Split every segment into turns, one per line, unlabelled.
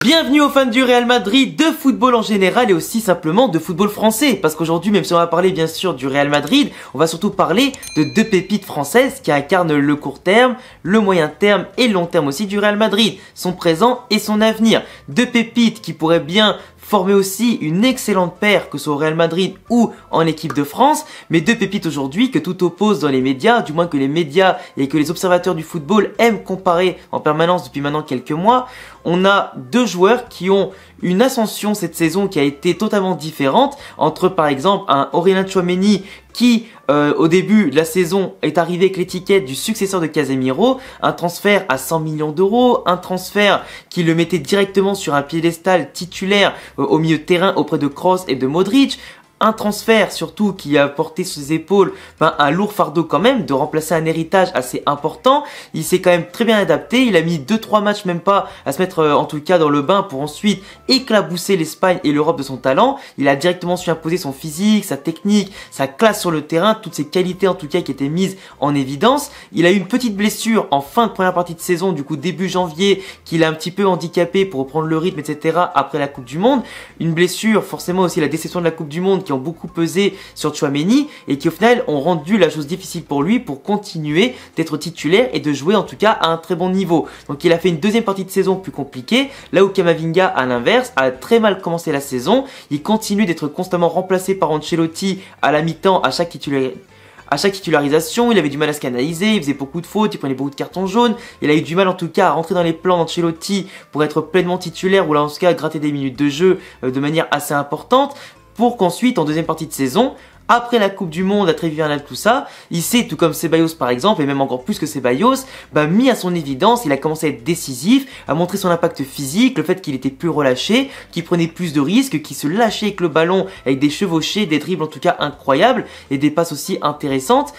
Bienvenue aux fans du Real Madrid, de football en général et aussi simplement de football français. Parce qu'aujourd'hui, même si on va parler bien sûr du Real Madrid, on va surtout parler de deux pépites françaises qui incarnent le court terme, le moyen terme et le long terme aussi du Real Madrid. Son présent et son avenir. Deux pépites qui pourraient bien former aussi une excellente paire, que ce soit au Real Madrid ou en équipe de France, mais deux pépites aujourd'hui que tout oppose dans les médias, du moins que les médias et que les observateurs du football aiment comparer en permanence depuis maintenant quelques mois. On a deux joueurs qui ont une ascension cette saison qui a été totalement différente entre par exemple un Aurélien Tchouaméni qui au début de la saison est arrivé avec l'étiquette du successeur de Casemiro, un transfert à 100 millions d'euros, un transfert qui le mettait directement sur un piédestal titulaire au milieu de terrain auprès de Kroos et de Modric. Un transfert surtout qui a porté sur ses épaules un lourd fardeau quand même de remplacer un héritage assez important. Il s'est quand même très bien adapté, il a mis 2-3 matchs même pas à se mettre en tout cas dans le bain pour ensuite éclabousser l'Espagne et l'Europe de son talent. Il a directement su imposer son physique, sa technique, sa classe sur le terrain, toutes ses qualités en tout cas qui étaient mises en évidence. Il a eu une petite blessure en fin de première partie de saison, du coup début janvier, qui l'a un petit peu handicapé pour reprendre le rythme etc. après la Coupe du Monde. Une blessure, forcément aussi la déception de la Coupe du Monde qui ont beaucoup pesé sur Tchouaméni et qui au final ont rendu la chose difficile pour lui pour continuer d'être titulaire et de jouer en tout cas à un très bon niveau. Donc il a fait une deuxième partie de saison plus compliquée, là où Camavinga à l'inverse a très mal commencé la saison. Il continue d'être constamment remplacé par Ancelotti à la mi-temps à chaque titularisation, il avait du mal à se canaliser, il faisait beaucoup de fautes, il prenait beaucoup de cartons jaunes, il a eu du mal en tout cas à rentrer dans les plans d'Ancelotti pour être pleinement titulaire ou là en tout cas gratter des minutes de jeu de manière assez importante. Pour qu'ensuite, en deuxième partie de saison, après la Coupe du Monde, la trêve hivernale, tout ça, il s'est, tout comme Ceballos par exemple, et même encore plus que Ceballos, mis à son évidence, il a commencé à être décisif, à montrer son impact physique, le fait qu'il était plus relâché, qu'il prenait plus de risques, qu'il se lâchait avec le ballon, avec des chevauchés, des dribbles en tout cas incroyables, et des passes aussi intéressantes.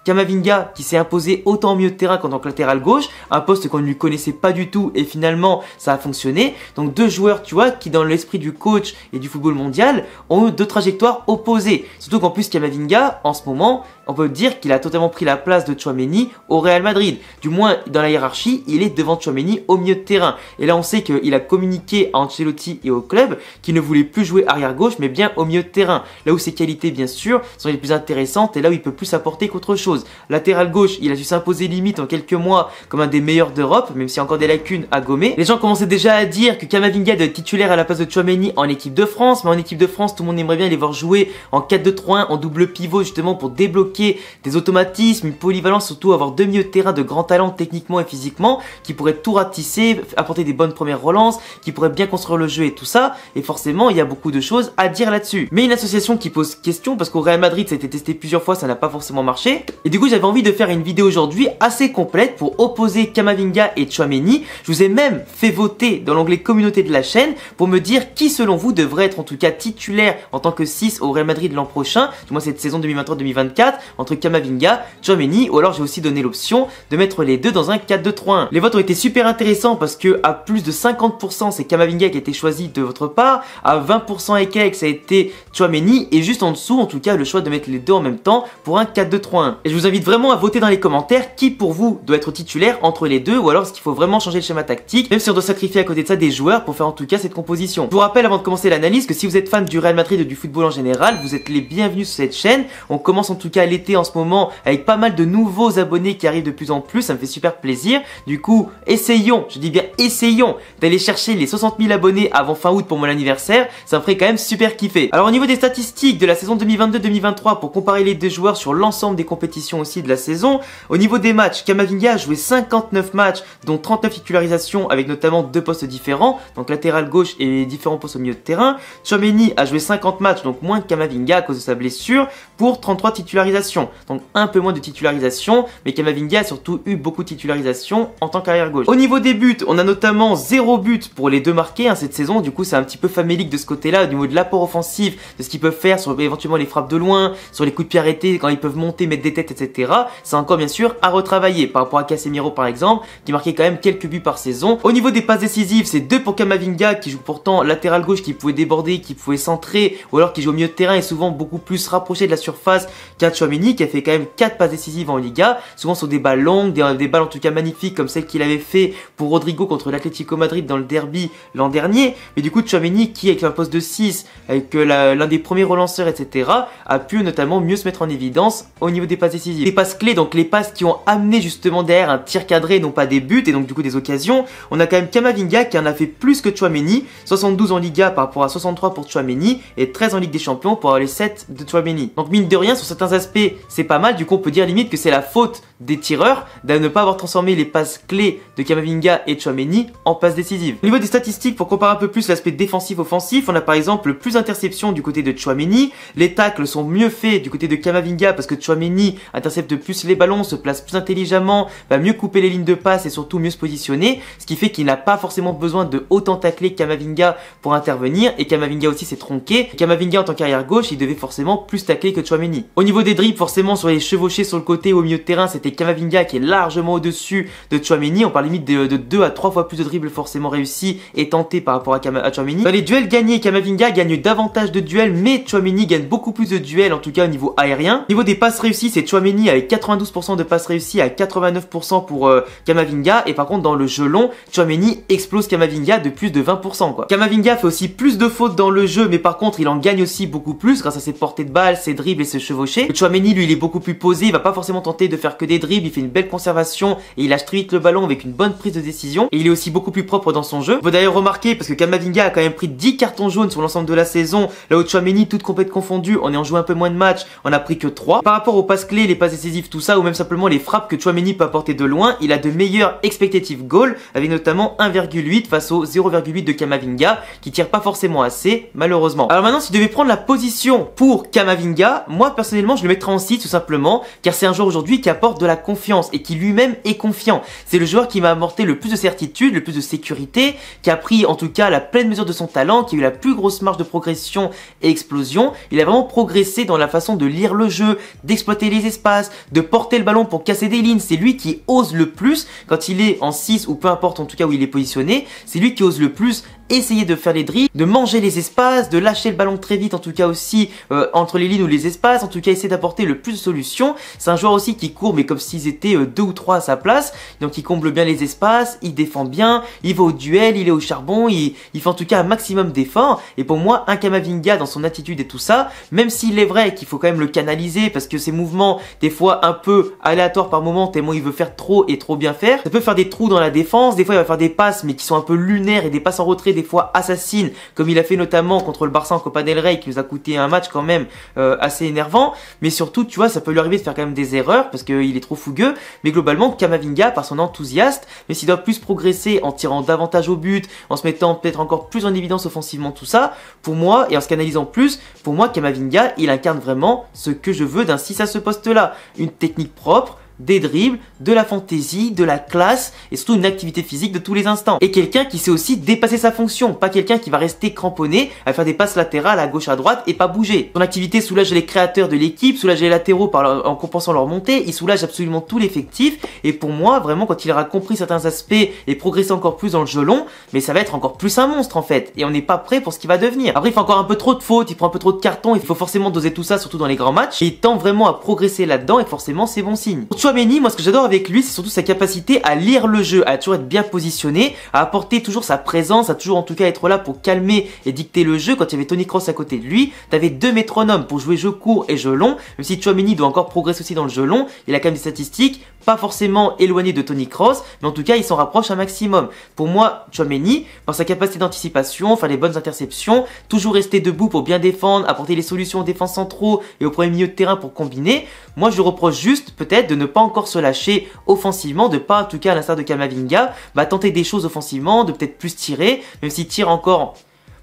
Camavinga qui s'est imposé autant au milieu de terrain qu'en tant que latéral gauche, un poste qu'on ne lui connaissait pas du tout et finalement ça a fonctionné. Donc deux joueurs tu vois qui dans l'esprit du coach et du football mondial ont eu deux trajectoires opposées. Surtout qu'en plus Camavinga en ce moment on peut dire qu'il a totalement pris la place de Tchouaméni au Real Madrid. Du moins dans la hiérarchie il est devant Tchouaméni au milieu de terrain. Et là on sait qu'il a communiqué à Ancelotti et au club qu'il ne voulait plus jouer arrière gauche mais bien au milieu de terrain. Là où ses qualités bien sûr sont les plus intéressantes et là où il peut plus apporter qu'autre chose. Latéral gauche, il a su s'imposer limite en quelques mois comme un des meilleurs d'Europe, même s'il y a encore des lacunes à gommer. Les gens commençaient déjà à dire que Camavinga doit être titulaire à la place de Tchouaméni en équipe de France, mais en équipe de France, tout le monde aimerait bien les voir jouer en 4-2-3-1, en double pivot justement pour débloquer des automatismes, une polyvalence, surtout avoir deux milieux de terrain de grand talent techniquement et physiquement, qui pourraient tout ratisser, apporter des bonnes premières relances, qui pourraient bien construire le jeu et tout ça. Et forcément, il y a beaucoup de choses à dire là-dessus. Mais une association qui pose question, parce qu'au Real Madrid, ça a été testé plusieurs fois, ça n'a pas forcément marché. Et du coup, j'avais envie de faire une vidéo aujourd'hui assez complète pour opposer Camavinga et Tchouaméni. Je vous ai même fait voter dans l'onglet communauté de la chaîne pour me dire qui selon vous devrait être en tout cas titulaire en tant que 6 au Real Madrid l'an prochain, du moins cette saison 2023-2024, entre Camavinga, Tchouaméni, ou alors j'ai aussi donné l'option de mettre les deux dans un 4-2-3-1. Les votes ont été super intéressants parce que à plus de 50% c'est Camavinga qui a été choisi de votre part, à 20% et quelques ça a été Tchouaméni et juste en dessous en tout cas le choix de mettre les deux en même temps pour un 4-2-3-1. Et je vous invite vraiment à voter dans les commentaires qui pour vous doit être titulaire entre les deux ou alors est-ce qu'il faut vraiment changer le schéma tactique, même si on doit sacrifier à côté de ça des joueurs pour faire en tout cas cette composition. Je vous rappelle avant de commencer l'analyse que si vous êtes fan du Real Madrid et du football en général, vous êtes les bienvenus sur cette chaîne. On commence en tout cas l'été en ce moment avec pas mal de nouveaux abonnés qui arrivent de plus en plus, ça me fait super plaisir. Du coup, essayons, je dis bien essayons d'aller chercher les 60 000 abonnés avant fin août pour mon anniversaire, ça me ferait quand même super kiffer. Alors au niveau des statistiques de la saison 2022-2023 pour comparer les deux joueurs sur l'ensemble des compétitions aussi de la saison, au niveau des matchs, Camavinga a joué 59 matchs, dont 39 titularisations avec notamment deux postes différents, donc latéral gauche et différents postes au milieu de terrain. Tchouaméni a joué 50 matchs, donc moins que Camavinga à cause de sa blessure, pour 33 titularisations. Donc un peu moins de titularisation, mais Camavinga a surtout eu beaucoup de titularisations en tant qu'arrière gauche. Au niveau des buts, on a notamment 0 but pour les deux marqués cette saison, du coup c'est un petit peu famélique de ce côté-là, au niveau de l'apport offensif, de ce qu'ils peuvent faire sur éventuellement les frappes de loin, sur les coups de pied arrêtés, quand ils peuvent monter, mettre des têtes tête, etc. C'est encore bien sûr à retravailler par rapport à Casemiro par exemple, qui marquait quand même quelques buts par saison. Au niveau des passes décisives, c'est 2 pour Camavinga qui joue pourtant latéral gauche, qui pouvait déborder, qui pouvait centrer, ou alors qui joue au milieu de terrain et souvent beaucoup plus rapproché de la surface qu'un Tchouaméni, qui a fait quand même 4 passes décisives en Liga, souvent sur des balles longues, des balles en tout cas magnifiques comme celle qu'il avait fait pour Rodrigo contre l'Atlético Madrid dans le derby l'an dernier. Mais du coup Tchouaméni, qui avec un poste de 6, avec l'un des premiers relanceurs, etc., a pu notamment mieux se mettre en évidence au niveau des passes décisives. Les passes clés, donc les passes qui ont amené justement derrière un tir cadré, non pas des buts et donc du coup des occasions. On a quand même Camavinga qui en a fait plus que Tchouaméni, 72 en Liga par rapport à 63 pour Tchouaméni et 13 en Ligue des Champions pour les 7 de Tchouaméni. Donc mine de rien, sur certains aspects, c'est pas mal. Du coup, on peut dire limite que c'est la faute des tireurs de ne pas avoir transformé les passes clés de Camavinga et Tchouaméni en passes décisives. Au niveau des statistiques, pour comparer un peu plus l'aspect défensif-offensif, on a par exemple plus d'interceptions du côté de Tchouaméni. Les tacles sont mieux faits du côté de Camavinga parce que Tchouaméni intercepte plus les ballons, se place plus intelligemment, va mieux couper les lignes de passe et surtout mieux se positionner, ce qui fait qu'il n'a pas forcément besoin de autant tacler que Camavinga pour intervenir, et Camavinga aussi s'est tronqué. Camavinga en tant qu'arrière gauche, il devait forcément plus tacler que Tchouaméni. Au niveau des dribbles, forcément sur les chevauchés sur le côté ou au milieu de terrain, c'était Camavinga qui est largement au-dessus de Tchouaméni. On parle limite de 2 à 3 fois plus de dribbles forcément réussis et tentés par rapport à Tchouaméni. Dans les duels gagnés, Camavinga gagne davantage de duels, mais Tchouaméni gagne beaucoup plus de duels, en tout cas au niveau aérien. Au niveau des passes réussies, c'est Tchouaméni avec 92% de passes réussies à 89% pour Camavinga, et par contre dans le jeu long, Tchouaméni explose Camavinga de plus de 20% quoi. Camavinga fait aussi plus de fautes dans le jeu, mais par contre il en gagne aussi beaucoup plus grâce à ses portées de balle, ses dribbles et ses chevauchés. Tchouaméni lui il est beaucoup plus posé, il va pas forcément tenter de faire que des dribbles, il fait une belle conservation et il lâche très vite le ballon avec une bonne prise de décision, et il est aussi beaucoup plus propre dans son jeu. On peut d'ailleurs remarquer, parce que Camavinga a quand même pris 10 cartons jaunes sur l'ensemble de la saison, là où Tchouaméni, toutes compétitions confondues, en ayant joué un peu moins de matchs, on a pris que 3. Par rapport aux passes clés, les passes décisives, tout ça, ou même simplement les frappes que Tchouaméni peut apporter de loin, il a de meilleurs expectative goals, avec notamment 1,8 face au 0,8 de Camavinga, qui tire pas forcément assez, malheureusement. Alors maintenant, si je devais prendre la position pour Camavinga, moi personnellement, je le mettrais en 6 tout simplement, car c'est un joueur aujourd'hui qui apporte de la confiance et qui lui-même est confiant. C'est le joueur qui m'a apporté le plus de certitude, le plus de sécurité, qui a pris en tout cas la pleine mesure de son talent, qui a eu la plus grosse marge de progression et explosion. Il a vraiment progressé dans la façon de lire le jeu, d'exploiter les espaces, de porter le ballon pour casser des lignes. C'est lui qui ose le plus quand il est en 6 ou peu importe en tout cas où il est positionné. C'est lui qui ose le plus essayer de faire les dribbles, de manger les espaces, de lâcher le ballon très vite en tout cas aussi entre les lignes ou les espaces, en tout cas essayer d'apporter le plus de solutions. C'est un joueur aussi qui court mais comme s'ils étaient 2 ou 3 à sa place, donc il comble bien les espaces, il défend bien, il va au duel, il est au charbon, il fait en tout cas un maximum d'efforts. Et pour moi un Camavinga dans son attitude et tout ça, même s'il est vrai qu'il faut quand même le canaliser parce que ses mouvements des fois un peu aléatoires par moment tellement il veut faire trop et trop bien faire, ça peut faire des trous dans la défense. Des fois il va faire des passes mais qui sont un peu lunaires et des passes en retrait des fois assassines, comme il a fait notamment contre le Barça en Copa del Rey, qui nous a coûté un match quand même assez énervant. Mais surtout tu vois, ça peut lui arriver de faire quand même des erreurs parce qu'il est trop fougueux. Mais globalement Camavinga, par son enthousiasme, mais s'il doit plus progresser en tirant davantage au but, en se mettant peut-être encore plus en évidence offensivement, tout ça, pour moi, et en se canalisant plus, pour moi Camavinga il incarne vraiment ce que je veux d'un 6 à ce poste là, une technique propre, des dribbles, de la fantaisie, de la classe et surtout une activité physique de tous les instants. Et quelqu'un qui sait aussi dépasser sa fonction, pas quelqu'un qui va rester cramponné à faire des passes latérales à gauche à droite et pas bouger. Son activité soulage les créateurs de l'équipe, soulage les latéraux en compensant leur montée, il soulage absolument tout l'effectif. Et pour moi, vraiment, quand il aura compris certains aspects et progressé encore plus dans le jeu long, mais ça va être encore plus un monstre en fait. Et on n'est pas prêt pour ce qu'il va devenir. Après, il fait encore un peu trop de fautes, il prend un peu trop de cartons, il faut forcément doser tout ça, surtout dans les grands matchs. Et il tend vraiment à progresser là-dedans et forcément c'est bon signe. Tchouaméni, moi ce que j'adore avec lui, c'est surtout sa capacité à lire le jeu, à toujours être bien positionné, à apporter toujours sa présence, à toujours en tout cas être là pour calmer et dicter le jeu. Quand il y avait Toni Kroos à côté de lui, t'avais 2 métronomes pour jouer jeu court et jeu long. Même si Tchouaméni doit encore progresser aussi dans le jeu long, il a quand même des statistiques pas forcément éloignées de Toni Kroos, mais en tout cas il s'en rapproche un maximum. Pour moi, Tchouaméni, par sa capacité d'anticipation, faire les bonnes interceptions, toujours rester debout pour bien défendre, apporter les solutions aux défenses centraux et au premier milieu de terrain pour combiner, moi je lui reproche juste peut-être de ne pas encore se lâcher offensivement, de pas en tout cas à l'instar de Camavinga, tenter des choses offensivement, de peut-être plus tirer, même s'il tire encore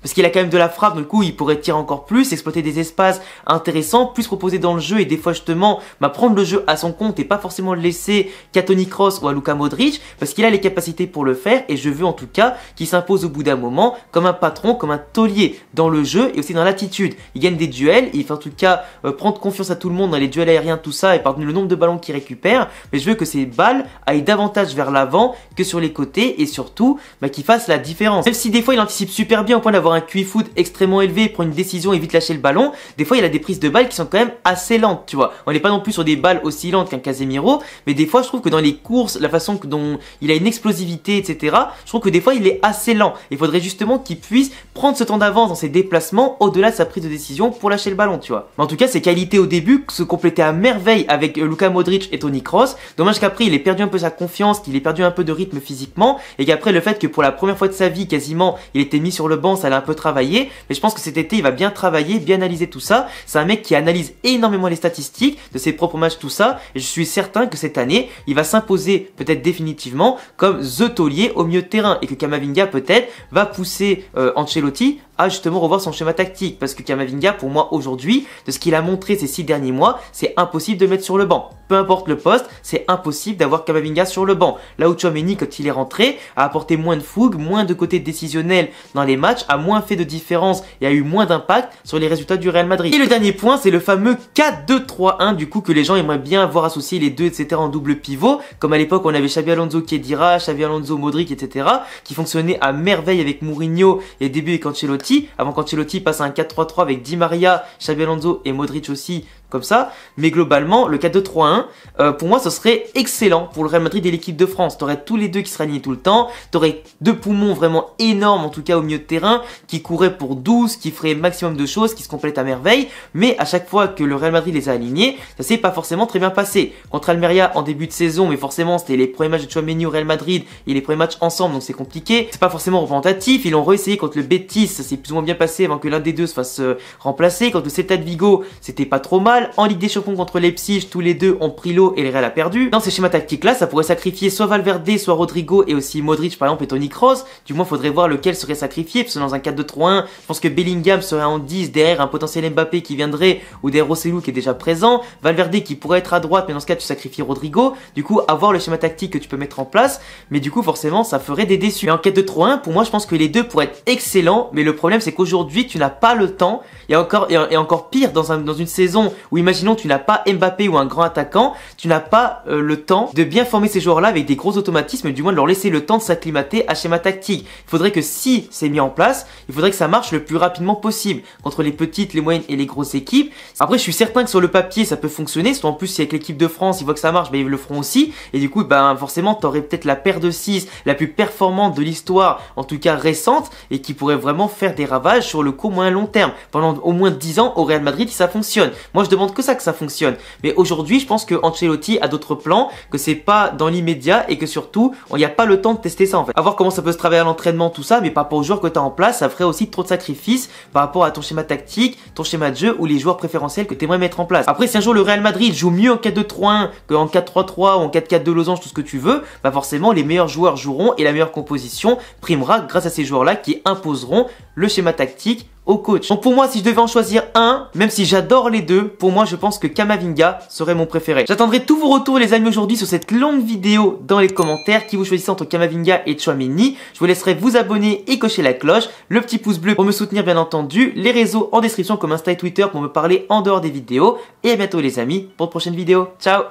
parce qu'il a quand même de la frappe, du coup il pourrait tirer encore plus, exploiter des espaces intéressants, plus proposer dans le jeu et des fois justement prendre le jeu à son compte et pas forcément le laisser qu'à Toni Kroos ou à Luka Modric, parce qu'il a les capacités pour le faire et je veux en tout cas qu'il s'impose au bout d'un moment comme un patron, comme un taulier dans le jeu et aussi dans l'attitude. Il gagne des duels, il fait en tout cas prendre confiance à tout le monde dans les duels aériens, tout ça, et par le nombre de ballons qu'il récupère, mais je veux que ces balles aillent davantage vers l'avant que sur les côtés et surtout qu'il fasse la différence. Même si des fois il anticipe super bien au point d'avoir un QI foot extrêmement élevé, prend une décision et vite lâcher le ballon, des fois il a des prises de balles qui sont quand même assez lentes, tu vois. On n'est pas non plus sur des balles aussi lentes qu'un Casemiro, mais des fois je trouve que dans les courses, la façon dont il a une explosivité, etc., je trouve que des fois il est assez lent. Il faudrait justement qu'il puisse prendre ce temps d'avance dans ses déplacements au-delà de sa prise de décision pour lâcher le ballon, tu vois. Mais en tout cas, ses qualités au début se complétaient à merveille avec Luka Modric et Toni Kroos. Dommage qu'après il ait perdu un peu sa confiance, qu'il ait perdu un peu de rythme physiquement et qu'après le fait que pour la première fois de sa vie quasiment il était mis sur le banc, ça l'a un peu travaillé. Mais je pense que cet été il va bien travailler, bien analyser tout ça. C'est un mec qui analyse énormément les statistiques de ses propres matchs, tout ça, et je suis certain que cette année il va s'imposer peut-être définitivement comme the taulier au milieu de terrain et que Camavinga peut-être va pousser Ancelotti à justement revoir son schéma tactique, parce que Camavinga pour moi aujourd'hui, de ce qu'il a montré ces 6 derniers mois, c'est impossible de le mettre sur le banc. Peu importe le poste, c'est impossible d'avoir Camavinga sur le banc. Là où Tchouaméni, quand il est rentré, a apporté moins de fougue, moins de côté décisionnel dans les matchs, a moins fait de différence et a eu moins d'impact sur les résultats du Real Madrid. Et le dernier point, c'est le fameux 4-2-3-1, du coup que les gens aimeraient bien voir associer les deux, etc. en double pivot, comme à l'époque on avait Xabi Alonso Khedira, Xabi Alonso Modric, etc. qui fonctionnait à merveille avec Mourinho et début avec Ancelotti, avant qu'Ancelotti passe à un 4-3-3 avec Di Maria, Xabi Alonso et Modric aussi, comme ça. Mais globalement, le 4-2-3-1, pour moi, ce serait excellent pour le Real Madrid et l'équipe de France. T'aurais tous les deux qui seraient alignés tout le temps. T'aurais deux poumons vraiment énormes, en tout cas au milieu de terrain, qui couraient pour 12, qui feraient maximum de choses, qui se complètent à merveille. Mais à chaque fois que le Real Madrid les a alignés, ça s'est pas forcément très bien passé. Contre Almeria en début de saison, mais forcément, c'était les premiers matchs de Tchouaméni au Real Madrid et les premiers matchs ensemble, donc c'est compliqué. C'est pas forcément représentatif. Ils l'ont réessayé contre le Betis, ça s'est plus ou moins bien passé avant que l'un des deux se fasse remplacer. Contre le Celta de Vigo, c'était pas trop mal. En Ligue des Champions contre Leipzig, tous les deux ont pris l'eau et le Real a perdu. Dans ces schémas tactiques là, ça pourrait sacrifier soit Valverde, soit Rodrigo et aussi Modric par exemple et Toni Kroos. Du moins, faudrait voir lequel serait sacrifié, parce que dans un 4-2-3-1, je pense que Bellingham serait en 10 derrière un potentiel Mbappé qui viendrait, ou derrière Rossellou qui est déjà présent, Valverde qui pourrait être à droite, mais dans ce cas tu sacrifies Rodrigo. Du coup, avoir le schéma tactique que tu peux mettre en place, mais du coup forcément ça ferait des déçus. Mais en 4-2-3-1, pour moi je pense que les deux pourraient être excellents, mais le problème c'est qu'aujourd'hui tu n'as pas le temps, et encore pire dans une saison où imaginons tu n'as pas Mbappé ou un grand attaquant, tu n'as pas le temps de bien former ces joueurs-là avec des gros automatismes, du moins de leur laisser le temps de s'acclimater à schéma tactique. Il faudrait que si c'est mis en place, il faudrait que ça marche le plus rapidement possible contre les petites, les moyennes et les grosses équipes. Après, je suis certain que sur le papier ça peut fonctionner, surtout en plus si avec l'équipe de France ils voient que ça marche, ils le feront aussi, et du coup forcément tu aurais peut-être la paire de 6 la plus performante de l'histoire, en tout cas récente, et qui pourrait vraiment faire des ravages sur le court moyen long terme, pendant au moins 10 ans au Real Madrid si ça fonctionne. Moi je demande que ça fonctionne, mais aujourd'hui je pense que Ancelotti a d'autres plans, que c'est pas dans l'immédiat et que surtout il n'y a pas le temps de tester ça en fait. À voir comment ça peut se travailler à l'entraînement, tout ça, mais par rapport aux joueurs que tu as en place, ça ferait aussi trop de sacrifices par rapport à ton schéma tactique, ton schéma de jeu ou les joueurs préférentiels que tu aimerais mettre en place. Après, si un jour le Real Madrid joue mieux en 4-2-3-1 qu'en 4-3-3 ou en 4-4 de losange, tout ce que tu veux, forcément les meilleurs joueurs joueront et la meilleure composition primera grâce à ces joueurs-là qui imposeront le schéma tactique au coach. Donc pour moi, si je devais en choisir un, même si j'adore les deux, pour moi je pense que Camavinga serait mon préféré. J'attendrai tous vos retours les amis aujourd'hui sur cette longue vidéo dans les commentaires, qui vous choisissez entre Camavinga et Tchouaméni. Je vous laisserai vous abonner et cocher la cloche, le petit pouce bleu pour me soutenir bien entendu, les réseaux en description comme Insta et Twitter pour me parler en dehors des vidéos, et à bientôt les amis pour de prochaines vidéos. Ciao.